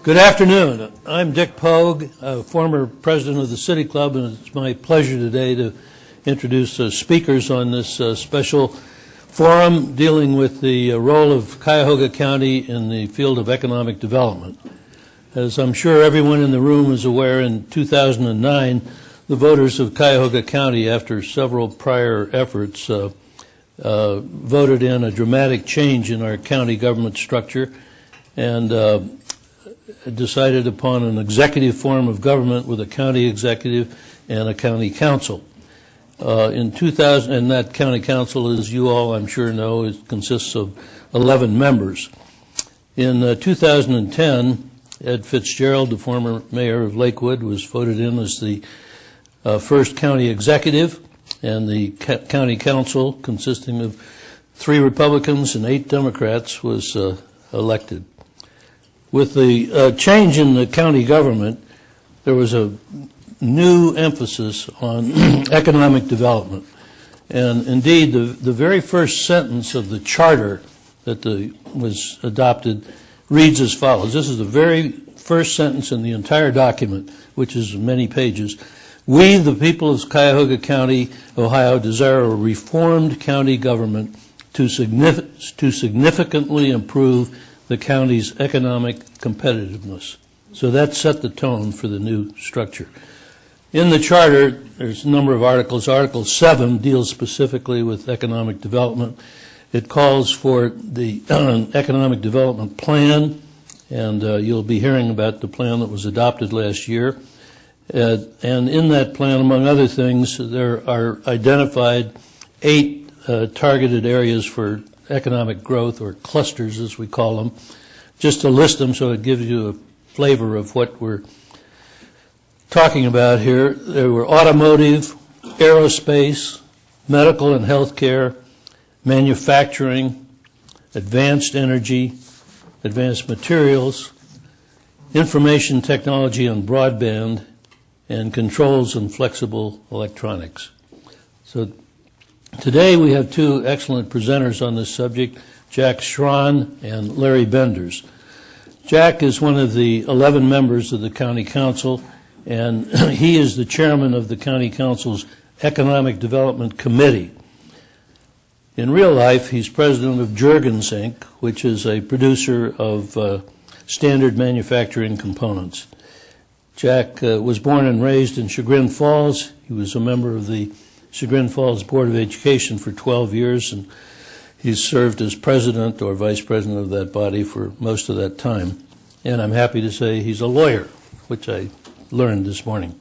Good afternoon. I'm Dick Pogue, former president of the City Club, and it's my pleasure today to introduce speakers on this special forum dealing with the role of Cuyahoga County in the field of economic development. As I'm sure everyone in the room is aware, in 2009, the voters of Cuyahoga County, after several prior efforts, voted in a dramatic change in our county government structure and decided upon an executive form of government with a county executive and a county council. In 2000, and that county council, as you all I'm sure know, consists of 11 members. In 2010, Ed Fitzgerald, the former mayor of Lakewood, was voted in as the first county executive, and the county council, consisting of 3 Republicans and 8 Democrats, was elected. With the change in the county government, there was a new emphasis on economic development. And indeed, the very first sentence of the charter that was adopted reads as follows. This is the very first sentence in the entire document, which is many pages. We, the people of Cuyahoga County, Ohio, desire a reformed county government to significantly improve the county's economic competitiveness. So that set the tone for the new structure. In the charter, there's a number of articles. Article 7 deals specifically with economic development. It calls for the economic development plan, and you'll be hearing about the plan that was adopted last year. And in that plan, among other things, there are identified 8 targeted areas for economic growth, or clusters as we call them. Just to list them so it gives you a flavor of what we're talking about here. There were automotive, aerospace, medical and healthcare, manufacturing, advanced energy, advanced materials, information technology and broadband, and controls and flexible electronics. So today we have 2 excellent presenters on this subject, Jack Schron and Larry Benders. Jack is one of the 11 members of the County Council, and he is the chairman of the County Council's Economic Development Committee. In real life, he's president of Jergens, Inc., which is a producer of standard manufacturing components. Jack was born and raised in Chagrin Falls. He was a member of the Chagrin Falls Board of Education for 12 years, and he's served as president or vice president of that body for most of that time. And I'm happy to say he's a lawyer, which I learned this morning.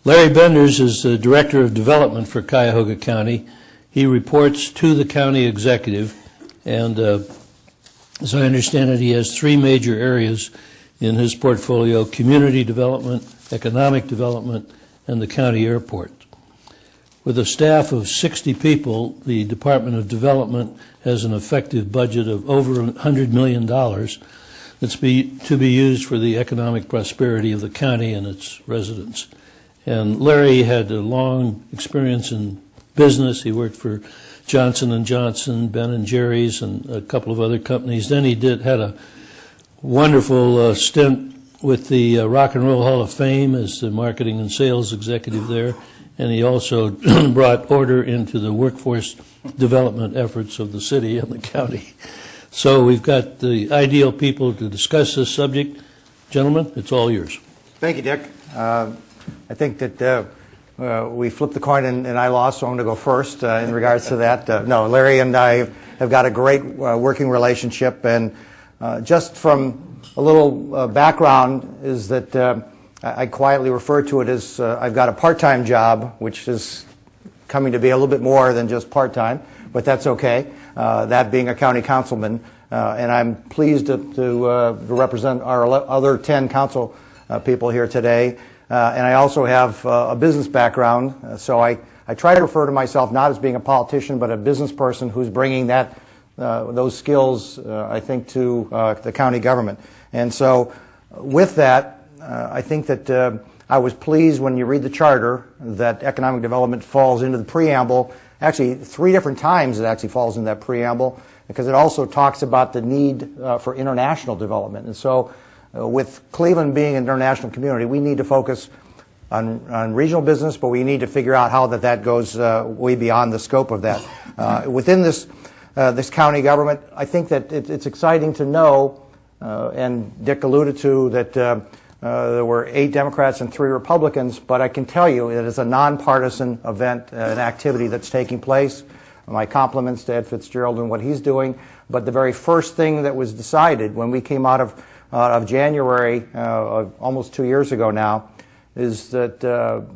Larry Benders is the Director of Development for Cuyahoga County. He reports to the county executive, and as I understand it, he has 3 major areas in his portfolio: community development, economic development, and the county airport. With a staff of 60 people, the Department of Development has an effective budget of over $100 million that's to be used for the economic prosperity of the county and its residents. And Larry had a long experience in business. He worked for Johnson & Johnson, Ben & Jerry's, and a couple of other companies. Then he had a wonderful stint with the Rock and Roll Hall of Fame as the marketing and sales executive there. And he also brought order into the workforce development efforts of the city and the county. So we've got the ideal people to discuss this subject. Gentlemen, it's all yours. Thank you, Dick. I think that we flipped the coin and I lost, so I'm going to go first in regards to that. No, Larry and I have got a great working relationship, and just from a little background is that I quietly refer to it as I've got a part-time job, which is coming to be a little bit more than just part-time, but that's okay, that being a county councilman. And I'm pleased to represent our other 10 council people here today. And I also have a business background, so I try to refer to myself not as being a politician, but a business person who's bringing those skills, I think, to the county government. And so with that, I think that I was pleased when you read the charter that economic development falls into the preamble. Actually, 3 different times it actually falls in that preamble, because it also talks about the need for international development. And so with Cleveland being an international community, we need to focus on regional business, but we need to figure out how that goes way beyond the scope of that. Within this county government, I think that it's exciting to know, and Dick alluded to that there were 8 Democrats and 3 Republicans, but I can tell you it is a nonpartisan event, an activity that's taking place. My compliments to Ed Fitzgerald and what he's doing. But the very first thing that was decided when we came out of January, almost 2 years ago now, is that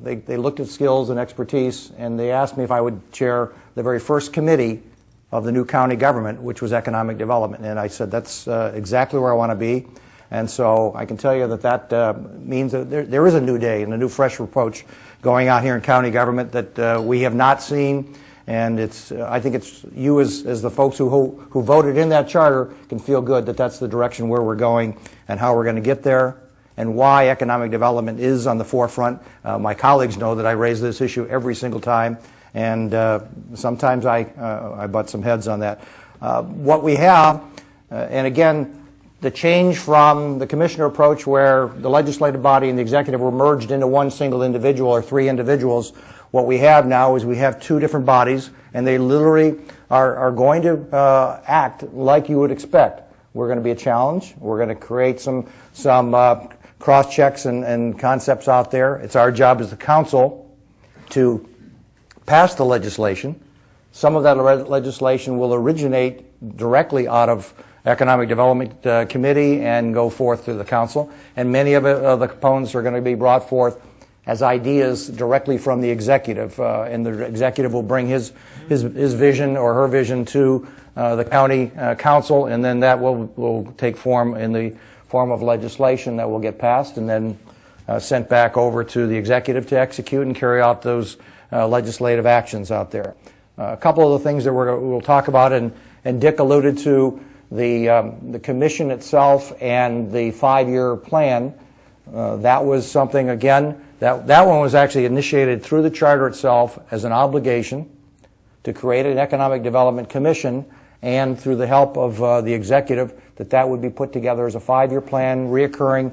they looked at skills and expertise, and they asked me if I would chair the very first committee of the new county government, which was economic development. And I said, that's exactly where I want to be. And so I can tell you that means that there is a new day and a new fresh approach going on here in county government that we have not seen. And I think it's you as the folks who voted in that charter can feel good that that's the direction where we're going and how we're going to get there and why economic development is on the forefront. My colleagues know that I raise this issue every single time, and sometimes I butt some heads on that. What we have, and again, the change from the commissioner approach where the legislative body and the executive were merged into one single individual or 3 individuals. What we have now is we have 2 different bodies, and they literally are going to act like you would expect. We're going to be a challenge. We're going to create some cross-checks and concepts out there. It's our job as the council to pass the legislation. Some of that legislation will originate directly out of Economic Development Committee and go forth through the council, and many of the components are going to be brought forth as ideas directly from the executive, and the executive will bring his vision or her vision to the county council, and then that will take form in the form of legislation that will get passed and then sent back over to the executive to execute and carry out those legislative actions out there. A couple of the things that we'll talk about, and Dick alluded to the commission itself and the 5-year plan. That was something, again, that one was actually initiated through the charter itself as an obligation to create an economic development commission, and through the help of the executive, that would be put together as a 5-year plan, reoccurring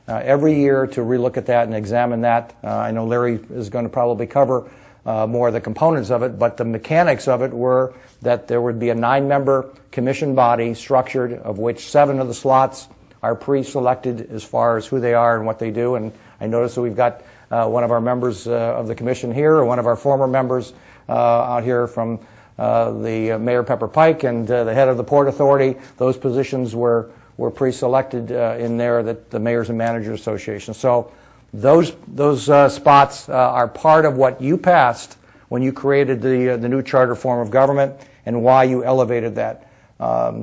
every year to relook at that and examine that. I know Larry is going to probably cover more of the components of it, but the mechanics of it were that there would be a 9-member commission body structured, of which 7 of the slots are pre-selected as far as who they are and what they do. And I notice that we've got one of our members of the commission here, or one of our former members out here from the Mayor Pepper Pike and the head of the Port Authority. Those positions were pre-selected in there, that the Mayors and Managers Association. So those spots are part of what you passed when you created the new charter form of government, and why you elevated that.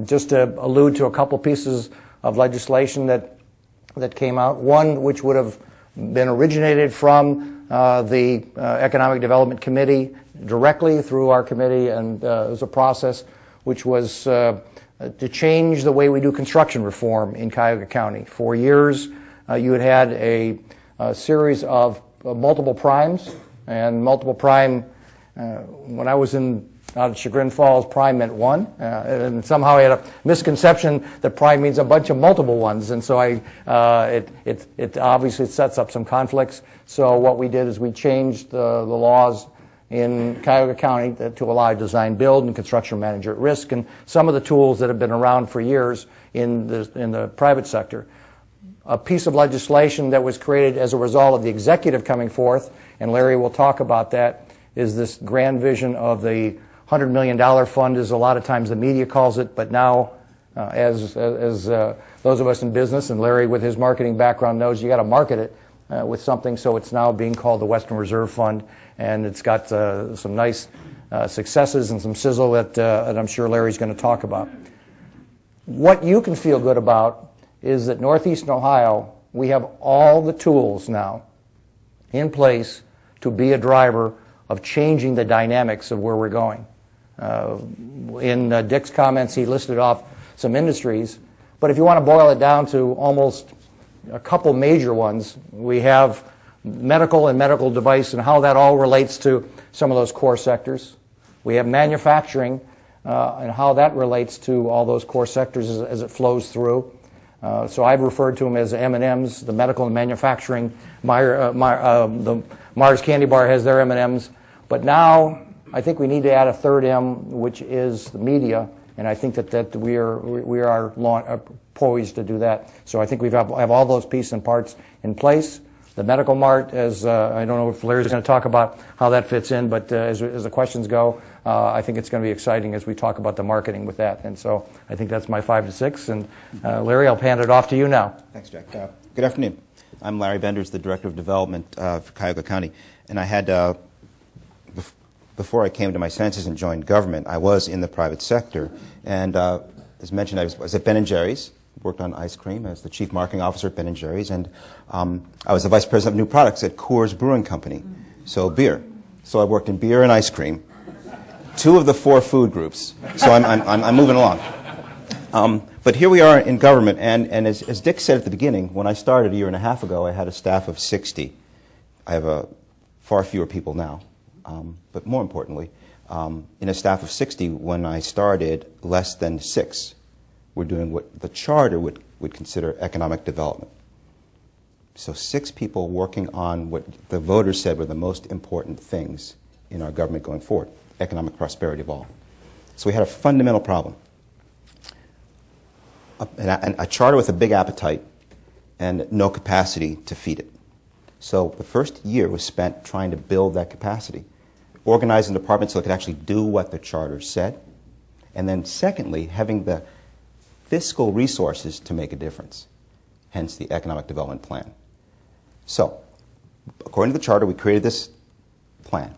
Just to allude to a couple pieces of legislation that came out. One, which would have been originated from the Economic Development Committee directly through our committee, and it was a process which was to change the way we do construction reform in Cuyahoga County. For years, you had a series of multiple primes, and multiple prime, when I was out at Chagrin Falls, prime meant one, and somehow I had a misconception that prime means a bunch of multiple ones, and so it obviously sets up some conflicts. So what we did is we changed the laws in Cuyahoga County to allow design build and construction manager at risk, and some of the tools that have been around for years in the private sector. A piece of legislation that was created as a result of the executive coming forth, and Larry will talk about that, is this grand vision of the $100 million fund, as a lot of times the media calls it, but now as those of us in business, and Larry with his marketing background knows, you got to market it with something, so it's now being called the Western Reserve Fund, and it's got some nice successes and some sizzle that I'm sure Larry's going to talk about. What you can feel good about is that Northeastern Ohio, we have all the tools now in place to be a driver of changing the dynamics of where we're going. In Dick's comments, he listed off some industries, but if you want to boil it down to almost a couple major ones, we have medical and medical device and how that all relates to some of those core sectors. We have manufacturing and how that relates to all those core sectors as it flows through. So I've referred to them as M&Ms, the medical and manufacturing. The Mars Candy Bar has their M&Ms. But now I think we need to add a third M, which is the media, and I think that we are poised to do that. So I think we have all those pieces and parts in place. The Medical Mart, as I don't know if Larry's going to talk about how that fits in, but as the questions go, I think it's going to be exciting as we talk about the marketing with that. And so I think that's my 5 to 6. And Larry, I'll hand it off to you now. Thanks, Jack. Good afternoon. I'm Larry Benders, the Director of Development for Cuyahoga County. And I had, before I came to my senses and joined government, I was in the private sector. And as mentioned, I was at Ben & Jerry's, worked on ice cream as the Chief Marketing Officer at Ben & Jerry's. And I was the Vice President of New Products at Coors Brewing Company, so beer. So I worked in beer and ice cream, 2 of the 4 food groups. So I'm moving along. But here we are in government, and as Dick said at the beginning, when I started a year and a half ago, I had a staff of 60. I have far fewer people now. But more importantly, in a staff of 60, when I started, less than 6 were doing what the charter would consider economic development. So 6 people working on what the voters said were the most important things in our government going forward, economic prosperity of all. So we had a fundamental problem. A charter with a big appetite and no capacity to feed it. So the first year was spent trying to build that capacity, organizing the department so it could actually do what the charter said, and then secondly, having the fiscal resources to make a difference, hence the economic development plan. So, according to the charter, we created this plan.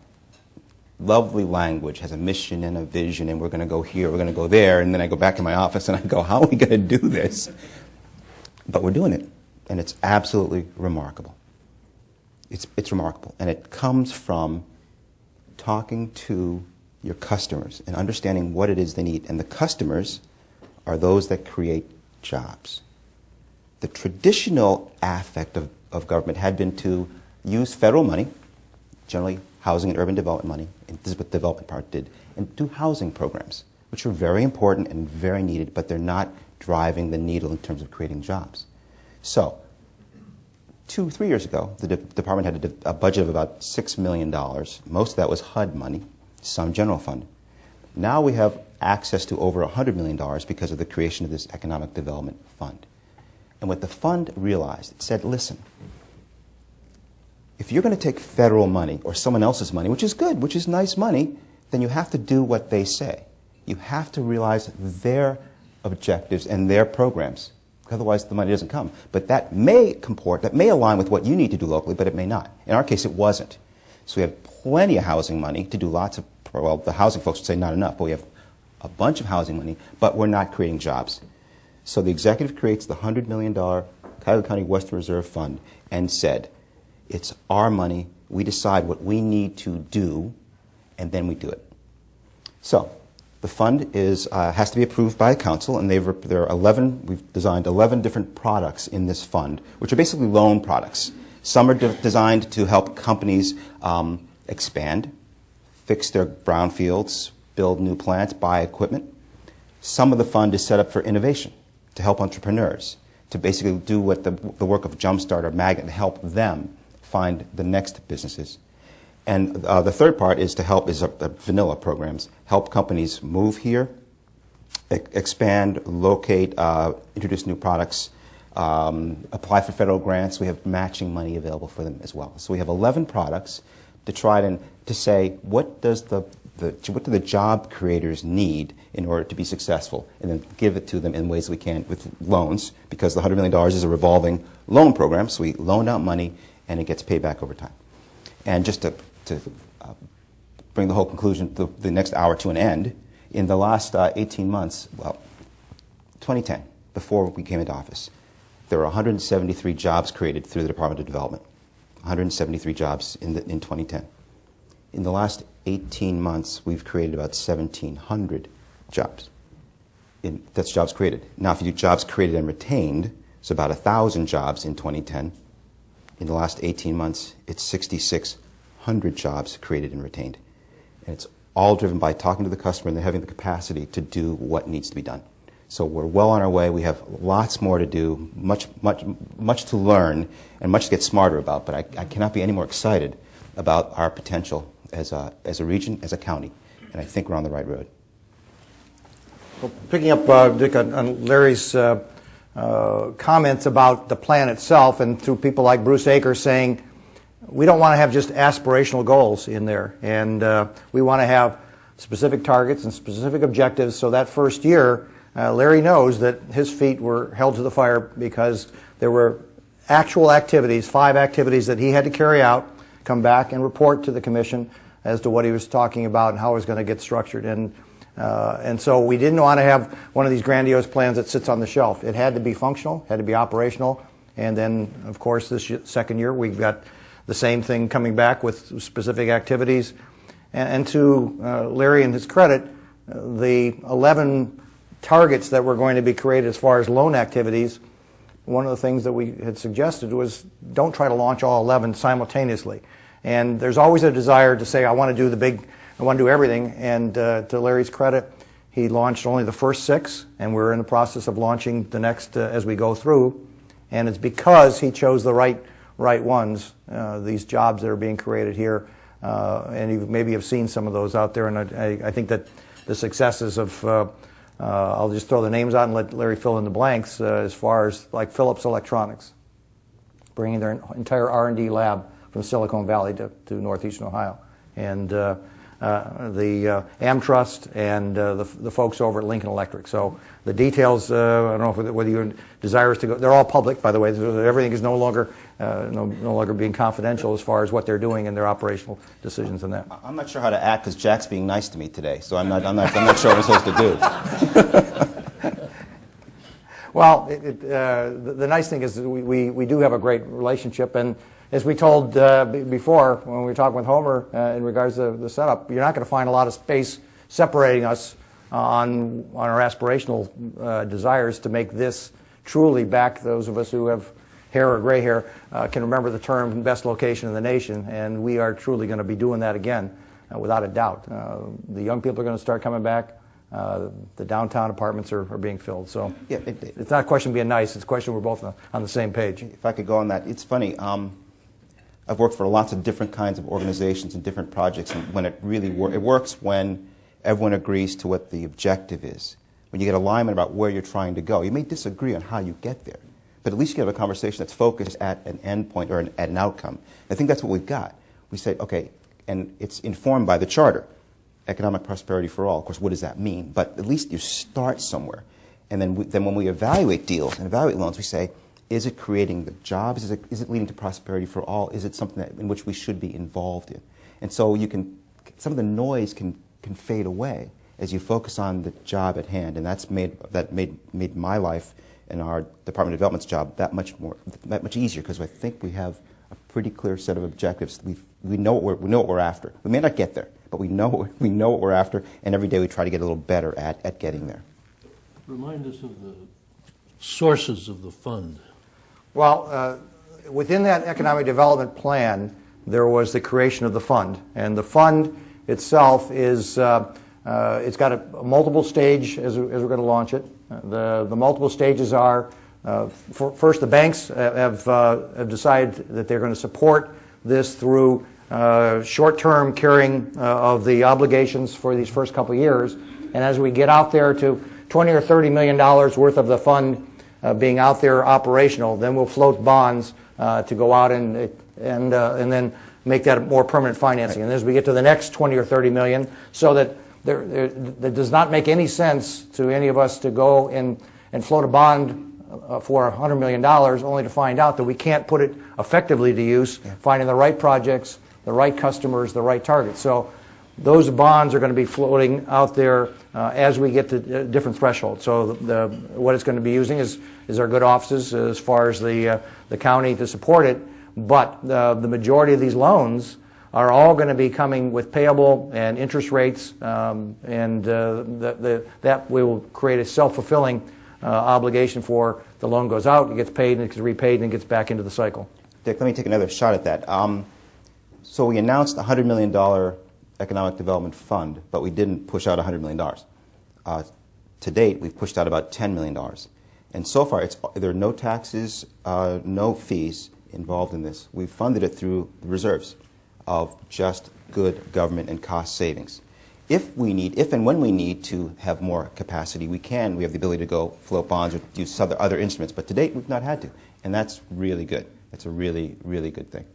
Lovely language, has a mission and a vision, and we're going to go here, we're going to go there, and then I go back to my office and I go, how are we going to do this? But we're doing it, and it's absolutely remarkable. It's remarkable, and it comes from talking to your customers and understanding what it is they need. And the customers are those that create jobs. The traditional affect of government had been to use federal money, generally housing and urban development money, and this is what the development part did, and do housing programs, which are very important and very needed, but they're not driving the needle in terms of creating jobs. So, 2 or 3 years ago, the department had a budget of about $6 million. Most of that was HUD money, some general fund. Now we have access to over $100 million because of the creation of this economic development fund. And what the fund realized, it said, listen, if you're going to take federal money or someone else's money, which is good, which is nice money, then you have to do what they say. You have to realize their objectives and their programs. Otherwise, the money doesn't come. But that may align with what you need to do locally, but it may not. In our case, it wasn't. So we have plenty of housing money to do lots of, well, the housing folks would say not enough, but we have a bunch of housing money, but we're not creating jobs. So the executive creates the $100 million Cuyahoga County Western Reserve Fund and said, it's our money, we decide what we need to do, and then we do it. So the fund has to be approved by a council, and we've designed 11 different products in this fund, which are basically loan products. Some are designed to help companies expand, fix their brownfields, build new plants, buy equipment. Some of the fund is set up for innovation, to help entrepreneurs, to basically do what the work of Jumpstart or Magnet, to help them find the next businesses. And the third part is vanilla programs, help companies move here, expand, locate, introduce new products, apply for federal grants. We have matching money available for them as well. So we have 11 products to try to say what do the job creators need in order to be successful, and then give it to them in ways we can with loans, because the $100 million is a revolving loan program, so we loan out money and it gets paid back over time. And just to bring the whole conclusion, the next hour to an end, in the last 18 months, well, 2010, before we came into office, there were 173 jobs created through the Department of Development. 173 jobs in 2010. In the last 18 months, we've created about 1,700 jobs. That's jobs created. Now, if you do jobs created and retained, it's about 1,000 jobs in 2010. In the last 18 months, it's 6,600 jobs created and retained. And it's all driven by talking to the customer and having the capacity to do what needs to be done. So we're well on our way. We have lots more to do, much to learn, and much to get smarter about. But I cannot be any more excited about our potential as a region, as a county. And I think we're on the right road. Well, picking up, Dick, on Larry's comments about the plan itself, and through people like Bruce Akers saying, we don't want to have just aspirational goals in there, and we want to have specific targets and specific objectives, so that first year, Larry knows that his feet were held to the fire because there were actual activities, 5 activities that he had to carry out, come back and report to the commission as to what he was talking about and how it was going to get structured. And so we didn't want to have one of these grandiose plans that sits on the shelf. It had to be functional, had to be operational, and then, of course, this second year we've got the same thing coming back with specific activities. And to Larry and his credit, the 11 targets that were going to be created as far as loan activities, one of the things that we had suggested was don't try to launch all 11 simultaneously. And there's always a desire to say, I want to do everything. And to Larry's credit, he launched only the first 6, and we're in the process of launching the next as we go through. And it's because he chose the right ones, these jobs that are being created here. And you maybe have seen some of those out there. And I think that the successes of, I'll just throw the names out and let Larry fill in the blanks, as far as like Philips Electronics, bringing their entire R&D lab from Silicon Valley to northeastern Ohio. And the Amtrust and the folks over at Lincoln Electric. So the details, I don't know whether you're desirous to go. They're all public, by the way. Everything is no longer being confidential as far as what they're doing and their operational decisions and that. I'm not sure how to act because Jack's being nice to me today, so I'm not sure what I'm supposed to do. Well, the nice thing is that we do have a great relationship, and as we told before when we were talking with Homer in regards to the setup, you're not going to find a lot of space separating us on our aspirational desires to make this truly back. Those of us who have hair or gray hair can remember the term best location in the nation, and we are truly going to be doing that again without a doubt. The young people are going to start coming back. The downtown apartments are being filled. So yeah, it's not a question of being nice. It's a question we're both on the same page. If I could go on that, it's funny. I've worked for lots of different kinds of organizations and different projects, and when it really it works when everyone agrees to what the objective is. When you get alignment about where you're trying to go, you may disagree on how you get there, but at least you have a conversation that's focused at an end point or at an outcome. I think that's what we've got. We say, okay, and it's informed by the charter, economic prosperity for all. Of course, what does that mean? But at least you start somewhere, and then when we evaluate deals and evaluate loans, we say, is it creating the jobs? Is it leading to prosperity for all? Is it something in which we should be involved in? And so some of the noise can fade away as you focus on the job at hand, and that made my life and our Department of Development's job that much easier, because I think we have a pretty clear set of objectives. We know what we're after. We may not get there, but we know what we're after, and every day we try to get a little better at getting there. Remind us of the sources of the fund. Well, within that economic development plan, there was the creation of the fund, and the fund itself is it's got a multiple stage as we're going to launch it. The multiple stages are first, the banks have decided that they're going to support this through short-term carrying of the obligations for these first couple of years, and as we get out there to $20 or $30 million worth of the fund being out there operational, then we'll float bonds to go out and then make that more permanent financing. And as we get to the next 20 or 30 million, so that that does not make any sense to any of us to go and float a bond for $100 million only to find out that we can't put it effectively to use, finding the right projects, the right customers, the right targets. So those bonds are going to be floating out there as we get to different thresholds. So what it's going to be using is our good offices as far as the county to support it. But the majority of these loans are all going to be coming with payable and interest rates, and that will create a self-fulfilling obligation for the loan goes out, it gets paid, and it gets repaid, and it gets back into the cycle. Dick, let me take another shot at that. So we announced a $100 million economic development fund, but we didn't push out $100 million. To date, we've pushed out about $10 million. And so far, there are no taxes, no fees involved in this. We've funded it through the reserves of just good government and cost savings. If and when we need to have more capacity, we can. We have the ability to go float bonds or use other instruments. But to date, we've not had to. And that's really good. That's a really, really good thing.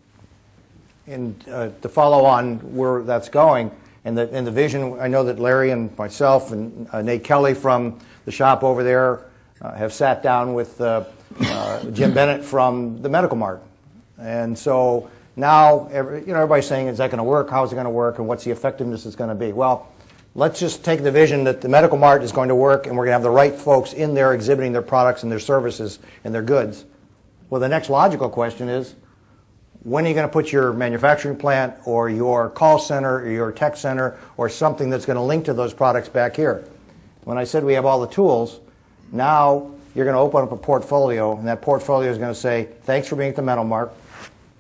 And to follow on where that's going, and the vision, I know that Larry and myself and Nate Kelly from the shop over there have sat down with Jim Bennett from the Medical Mart. And so now everybody's saying, is that going to work? How is it going to work? And what's the effectiveness is going to be? Well, let's just take the vision that the Medical Mart is going to work, and we're going to have the right folks in there exhibiting their products and their services and their goods. Well, the next logical question is, when are you going to put your manufacturing plant or your call center or your tech center or something that's going to link to those products back here? When I said we have all the tools, now you're going to open up a portfolio, and that portfolio is going to say, thanks for being at the Medical Mart.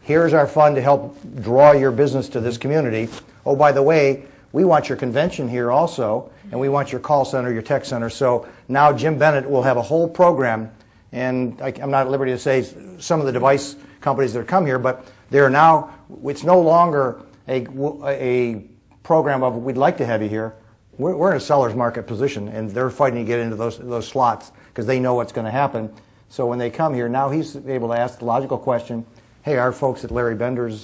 Here's our fund to help draw your business to this community. Oh, by the way, we want your convention here also, and we want your call center, your tech center. So now Jim Bennett will have a whole program, and I'm not at liberty to say some of the device companies that have come here, but they're now, it's no longer a program of we'd like to have you here. We're in a seller's market position, and they're fighting to get into those slots because they know what's going to happen. So when they come here, now he's able to ask the logical question, hey, our folks at Larry Bender's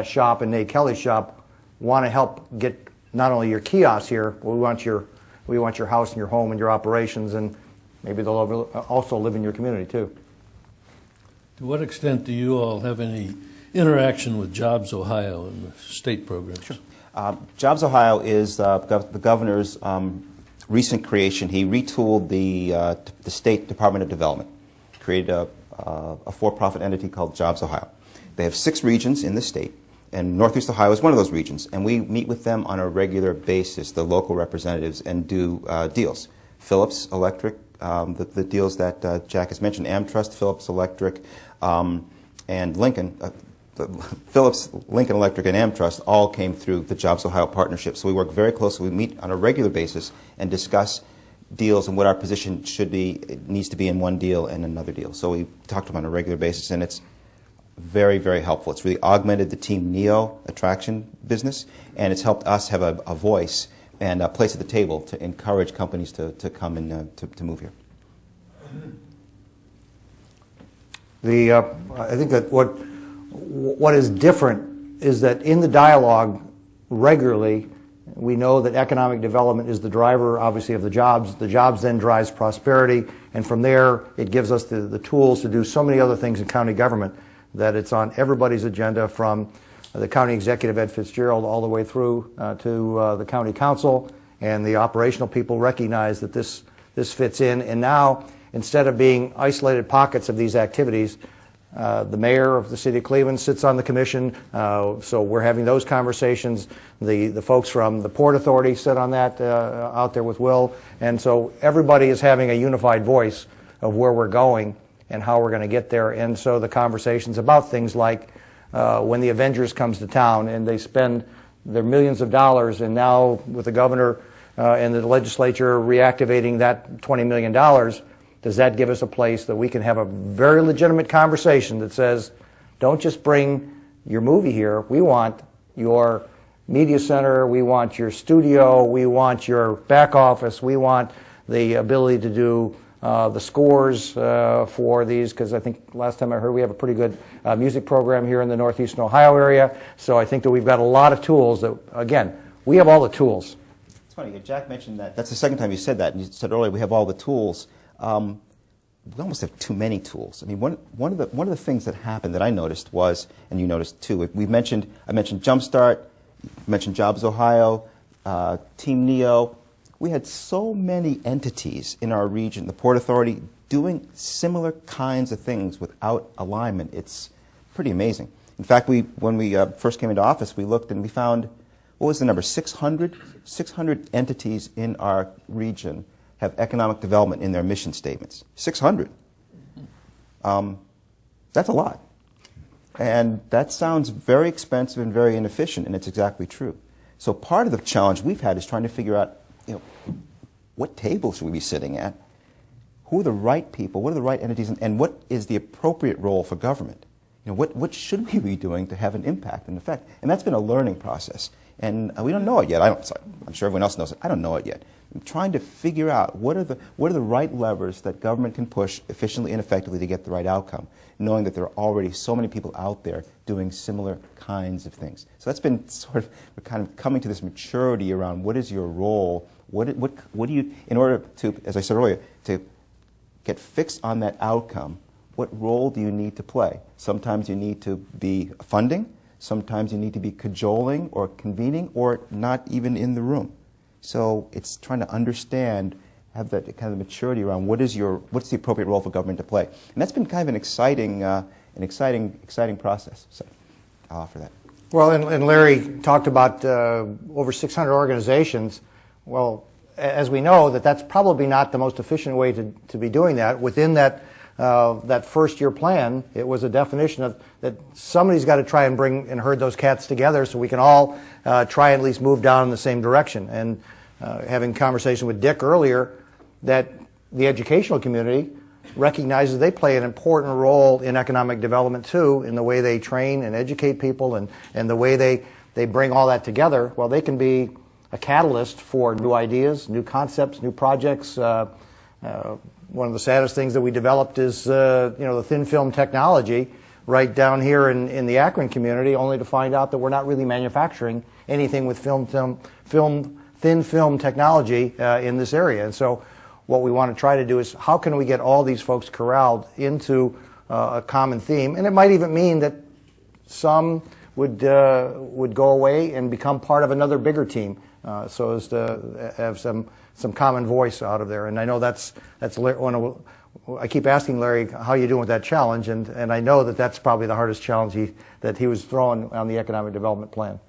shop and Nate Kelly's shop want to help get not only your kiosks here, but we want your house and your home and your operations, and maybe they'll also live in your community too. To what extent do you all have any interaction with Jobs Ohio and the state programs? Sure. Jobs Ohio is the governor's recent creation. He retooled the State Department of Development, created a for-profit entity called Jobs Ohio. They have 6 regions in the state, and Northeast Ohio is one of those regions. And we meet with them on a regular basis, the local representatives, and do deals. Phillips Electric, the deals that Jack has mentioned, Amtrust, Phillips Electric, and Lincoln. Phillips, Lincoln Electric, and Amtrust all came through the Jobs Ohio partnership. So we work very closely. We meet on a regular basis and discuss deals and what our position should be. It needs to be in one deal and another deal. So we talk to them on a regular basis, and it's very, very helpful. It's really augmented the Team Neo attraction business, and it's helped us have a voice and a place at the table to encourage companies to come and to move here. I think that what is different is that in the dialogue regularly, we know that economic development is the driver, obviously, of the jobs. The jobs then drives prosperity, and from there, it gives us the tools to do so many other things in county government that it's on everybody's agenda, from the county executive, Ed Fitzgerald, all the way through to the county council, and the operational people recognize that this fits in. And now, instead of being isolated pockets of these activities, the mayor of the city of Cleveland sits on the commission, so we're having those conversations. The folks from the Port Authority sit on that out there with Will, and so everybody is having a unified voice of where we're going and how we're going to get there. And so the conversations about things like when the Avengers comes to town and they spend their millions of dollars, and now with the governor and the legislature reactivating that $20 million, does that give us a place that we can have a very legitimate conversation that says, don't just bring your movie here. We want your media center. We want your studio. We want your back office. We want the ability to do the scores for these, because I think last time I heard we have a pretty good music program here in the Northeastern Ohio area. So I think that we've got a lot of tools that, again, we have all the tools. It's funny, Jack mentioned that. That's the second time you said that. And you said earlier we have all the tools. We almost have too many tools. I mean, one of the things that happened that I noticed was, and you noticed too, I mentioned Jumpstart, mentioned Jobs Ohio, Team Neo. We had so many entities in our region, the Port Authority, doing similar kinds of things without alignment. It's pretty amazing. In fact, when we first came into office, we looked and we found, what was the number, 600 entities in our region have economic development in their mission statements. 600. That's a lot. And that sounds very expensive and very inefficient, and it's exactly true. So part of the challenge we've had is trying to figure out, what table should we be sitting at? Who are the right people? What are the right entities? And what is the appropriate role for government? What should we be doing to have an impact and effect? And that's been a learning process. And we don't know it yet. I'm sure everyone else knows it. I don't know it yet. I'm trying to figure out what are the right levers that government can push efficiently and effectively to get the right outcome, knowing that there are already so many people out there doing similar kinds of things. So that's been sort of kind of coming to this maturity around what is your role, what do you, in order to, as I said earlier, to get fixed on that outcome, what role do you need to play? Sometimes you need to be funding, sometimes you need to be cajoling or convening or not even in the room. So it's trying to understand, have that kind of maturity around what's the appropriate role for government to play. And that's been kind of an exciting process. So I'll offer that. Well, and Larry talked about over 600 organizations. Well, as we know, that's probably not the most efficient way to be doing that. Within that first-year plan, it was a definition of that somebody's got to try and bring and herd those cats together so we can all try and at least move down in the same direction. And having conversation with Dick earlier, that the educational community recognizes they play an important role in economic development too, in the way they train and educate people and the way they bring all that together. Well, they can be a catalyst for new ideas, new concepts, new projects. One of the saddest things that we developed is the thin film technology right down here in the Akron community, only to find out that we're not really manufacturing anything with thin film technology in this area. And so what we want to try to do is how can we get all these folks corralled into a common theme? And it might even mean that some would go away and become part of another bigger team, so as to have some common voice out of there. And I know that's one of, I keep asking Larry how you doing with that challenge, and I know that's probably the hardest challenge that he was throwing on the economic development plan.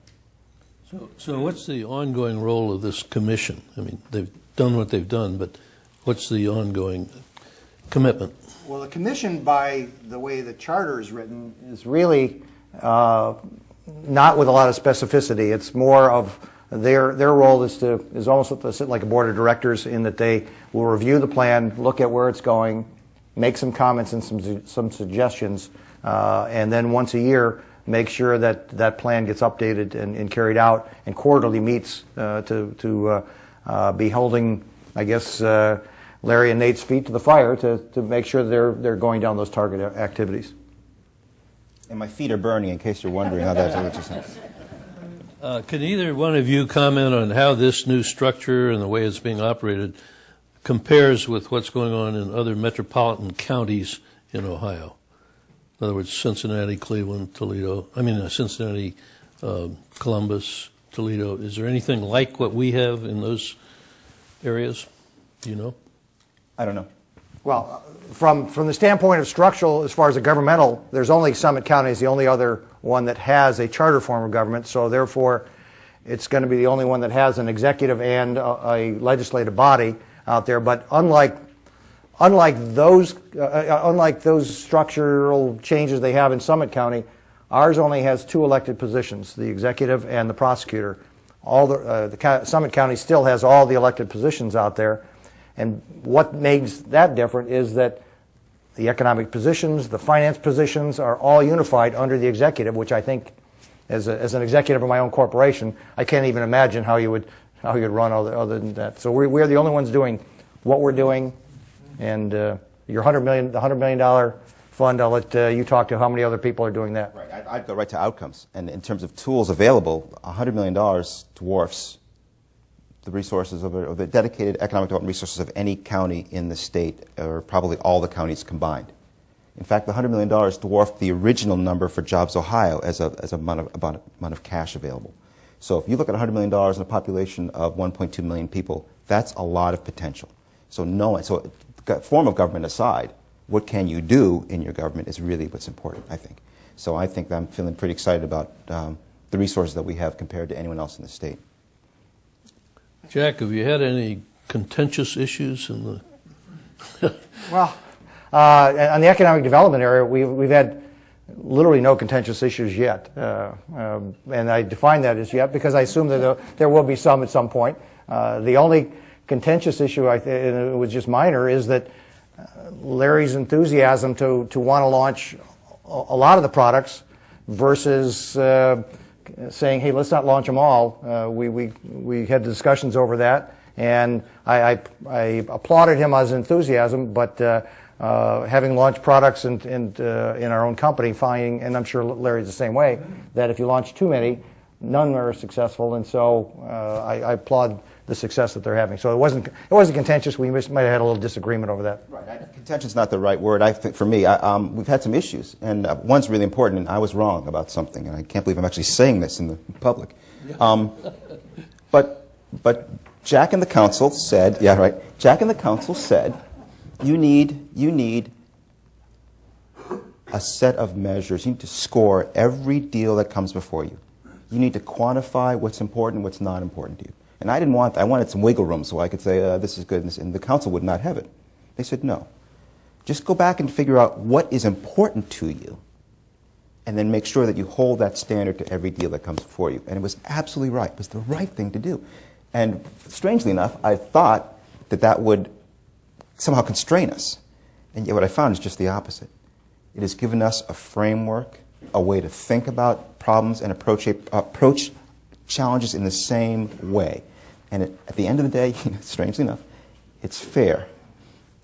So what's the ongoing role of this commission? I mean, they've done what they've done, but what's the ongoing commitment? Well, the commission, by the way the charter is written, is really not with a lot of specificity. It's more of their role is almost like a board of directors, in that they will review the plan, look at where it's going, make some comments and some suggestions, and then once a year make sure that plan gets updated and carried out, and quarterly meets to be holding, I guess, Larry and Nate's feet to the fire to make sure they're going down those target activities. And my feet are burning, in case you're wondering how that's what you're saying. Can either one of you comment on how this new structure and the way it's being operated compares with what's going on in other metropolitan counties in Ohio? In other words, Cincinnati, Cleveland, Toledo. Cincinnati, Columbus, Toledo. Is there anything like what we have in those areas? Do you know? I don't know. Well, from the standpoint of structural, as far as the governmental, there's only Summit County is the only other one that has a charter form of government. So therefore, it's going to be the only one that has an executive and a legislative body out there. But unlike those structural changes they have in Summit County, ours only has 2 elected positions: the executive and the prosecutor. Summit County still has all the elected positions out there. And what makes that different is that the economic positions, the finance positions are all unified under the executive, which I think, as an executive of my own corporation, I can't even imagine how you would run other than that. So we're the only ones doing what we're doing. And the $100 million fund, I'll let you talk to how many other people are doing that. Right. I'd go right to outcomes. And in terms of tools available, $100 million dwarfs the resources of the dedicated economic development resources of any county in the state, or probably all the counties combined. In fact, the $100 million dwarfed the original number for Jobs Ohio as a amount of cash available. So if you look at $100 million in a population of 1.2 million people, that's a lot of potential. So form of government aside, what can you do in your government is really what's important, I think. So I think I'm feeling pretty excited about the resources that we have compared to anyone else in the state. Jack, have you had any contentious issues in the... Well, on the economic development area, we've had literally no contentious issues yet. And I define that as yet because I assume that there will be some at some point. The only contentious issue, and it was just minor, is that Larry's enthusiasm to want to launch a lot of the products versus saying, hey, let's not launch them all. We had discussions over that, and I applauded him on his enthusiasm, but having launched products in our own company, finding, and I'm sure Larry's the same way, that if you launch too many, none are successful, and so I applaud the success that they're having. So it wasn't contentious. We might have had a little disagreement over that. Right. Contentious's not the right word. I think for me, we've had some issues, and one's really important. And I was wrong about something, and I can't believe I'm actually saying this in the public. But Jack and the council said, yeah, right. Jack and the council said, you need a set of measures. You need to score every deal that comes before you. You need to quantify what's important, what's not important to you. And I didn't want that. I wanted some wiggle room so I could say, this is good, and the council would not have it. They said, no. Just go back and figure out what is important to you, and then make sure that you hold that standard to every deal that comes before you. And it was absolutely right. It was the right thing to do. And strangely enough, I thought that would somehow constrain us. And yet what I found is just the opposite. It has given us a framework, a way to think about problems and approach challenges in the same way. And at the end of the day, strangely enough, it's fair.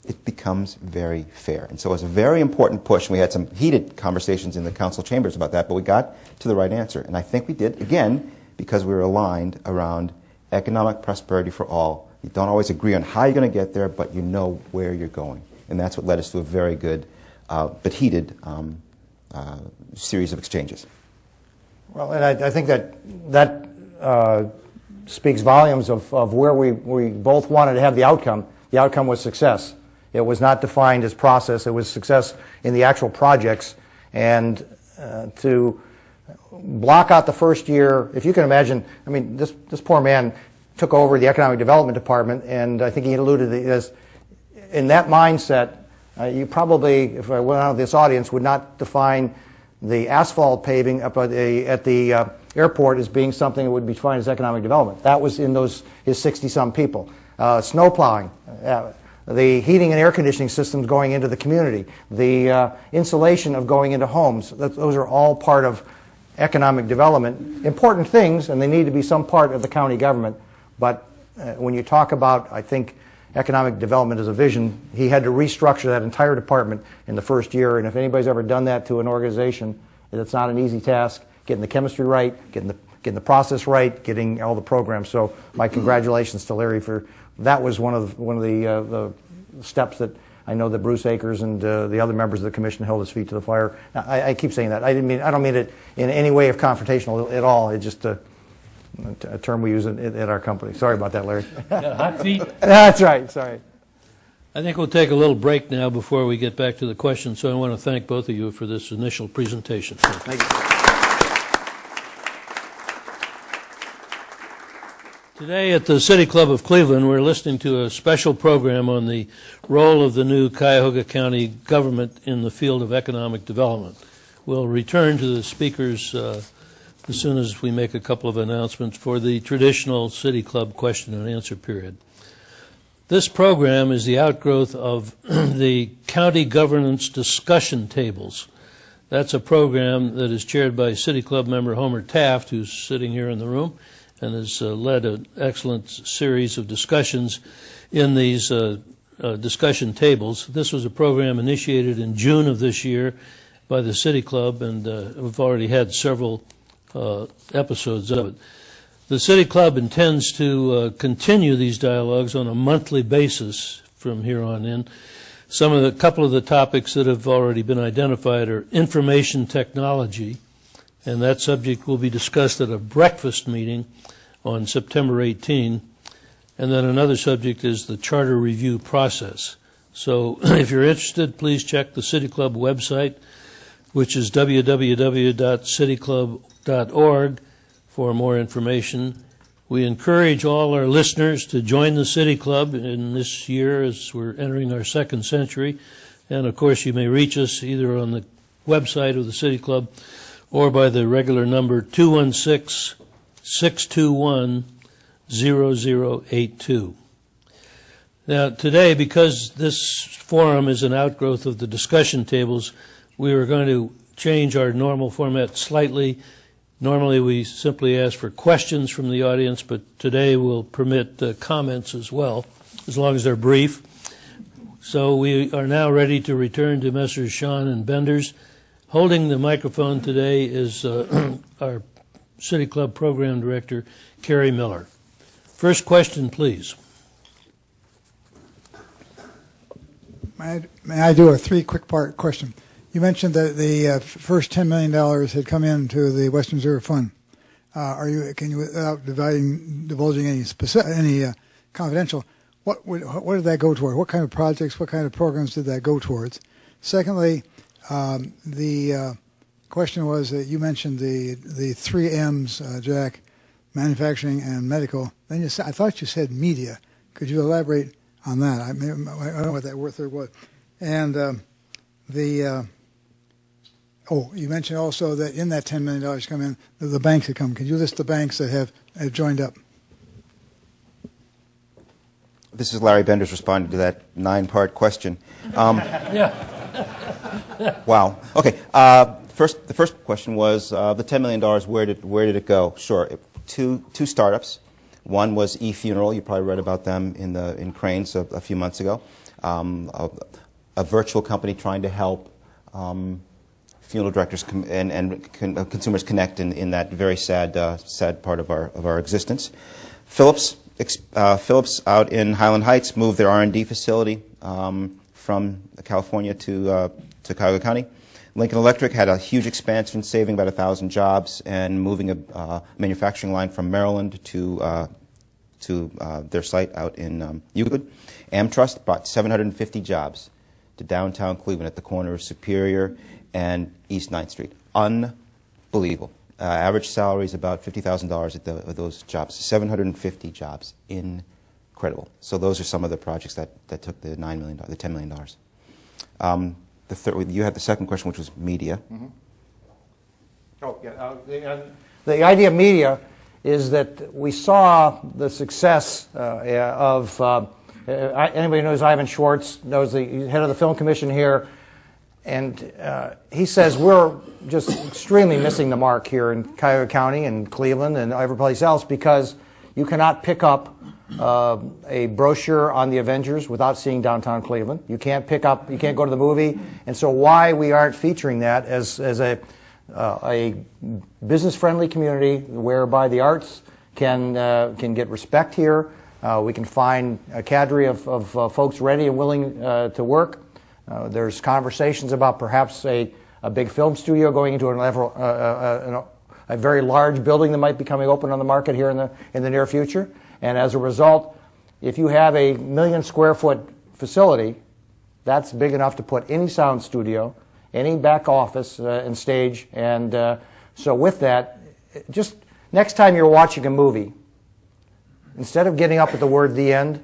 It becomes very fair. And so it was a very important push. We had some heated conversations in the council chambers about that, but we got to the right answer. And I think we did, again, because we were aligned around economic prosperity for all. You don't always agree on how you're going to get there, but you know where you're going. And that's what led us to a very good but heated series of exchanges. Well, and I think that speaks volumes of where we both wanted to have the outcome. The outcome was success. It was not defined as process. It was success in the actual projects. And to block out the first year, if you can imagine, I mean, this poor man took over the Economic Development Department, and I think he alluded to this. In that mindset, you probably, if I went out of this audience, would not define the asphalt paving up at the airport as being something that would be defined as economic development. That was in his 60-some people. Snow plowing, the heating and air conditioning systems going into the community, the insulation of going into homes. Those are all part of economic development. Important things, and they need to be some part of the county government. But when you talk about, I think, economic development as a vision, he had to restructure that entire department in the first year. And if anybody's ever done that to an organization, it's not an easy task. Getting the chemistry right, getting the process right, getting all the programs. So my congratulations to Larry for that. Was one of the steps that I know that Bruce Akers and the other members of the commission held his feet to the fire. Now, I keep saying that. I don't mean it in any way of confrontational at all. It's just a term we use at our company. Sorry about that, Larry. Yeah, hot feet. That's right. Sorry. I think we'll take a little break now before we get back to the questions. So I want to thank both of you for this initial presentation. Thank you. Today at the City Club of Cleveland, we're listening to a special program on the role of the new Cuyahoga County government in the field of economic development. We'll return to the speakers as soon as we make a couple of announcements for the traditional City Club question and answer period. This program is the outgrowth of the County Governance Discussion Tables. That's a program that is chaired by City Club member Homer Taft, who's sitting here in the room, and has led an excellent series of discussions in these discussion tables. This was a program initiated in June of this year by the City Club, and we've already had several episodes of it. The City Club intends to continue these dialogues on a monthly basis from here on in. A couple of the topics that have already been identified are information technology, and that subject will be discussed at a breakfast meeting on September 18. And then another subject is the charter review process. So if you're interested, please check the City Club website, which is www.cityclub.org for more information. We encourage all our listeners to join the City Club in this year as we're entering our second century. And, of course, you may reach us either on the website of the City Club or by the regular number 216-621-0082. Now, today, because this forum is an outgrowth of the discussion tables, we are going to change our normal format slightly. Normally, we simply ask for questions from the audience, but today we'll permit comments as well, as long as they're brief. So we are now ready to return to Messrs. Schron and Benders. Holding the microphone today is our City Club Program Director, Carrie Miller. First question, please. May I do a three-quick-part question? You mentioned that the first $10 million had come into the Western Reserve Fund. Can you, without divulging any confidential, what did that go toward? What kind of projects, what kind of programs did that go towards? Secondly, the question was that you mentioned the three M's, Jack, manufacturing and medical. Then I thought you said media. Could you elaborate on that? I don't know what that third was. And you mentioned also that in that $10 million come in, the banks that come. Could you list the banks that have joined up? This is Larry Benders responding to that 9-part question. Yeah. Wow. Okay. The first question was the $10 million. Where did it go? Sure. Two startups. One was eFuneral. You probably read about them in Cranes a few months ago. A virtual company trying to help funeral directors and consumers connect in that very sad part of our existence. Philips out in Highland Heights moved their R&D facility from California to Cuyahoga County. Lincoln Electric had a huge expansion, saving about 1,000 jobs and moving a manufacturing line from Maryland to their site out in Euclid. Amtrust brought 750 jobs to downtown Cleveland at the corner of Superior and East 9th Street. Unbelievable. Average salary is about $50,000 at those jobs. 750 jobs. Incredible. So those are some of the projects that took the $10 million. You had the second question, which was media. Mm-hmm. Oh, yeah. The idea of media is that we saw the success of anybody who knows Ivan Schwartz, knows the head of the film commission here, and he says we're just extremely missing the mark here in Cuyahoga County and Cleveland and every place else because you cannot pick up a brochure on the Avengers without seeing downtown Cleveland. You can't go to the movie, and so why we aren't featuring that as a business-friendly community whereby the arts can get respect here. We can find a cadre of folks ready and willing to work. There's conversations about perhaps a big film studio going into a very large building that might be coming open on the market here in the near future. And as a result, if you have a 1 million square foot facility, that's big enough to put any sound studio, any back office and stage. And so with that, just next time you're watching a movie, instead of getting up at the word "the end,"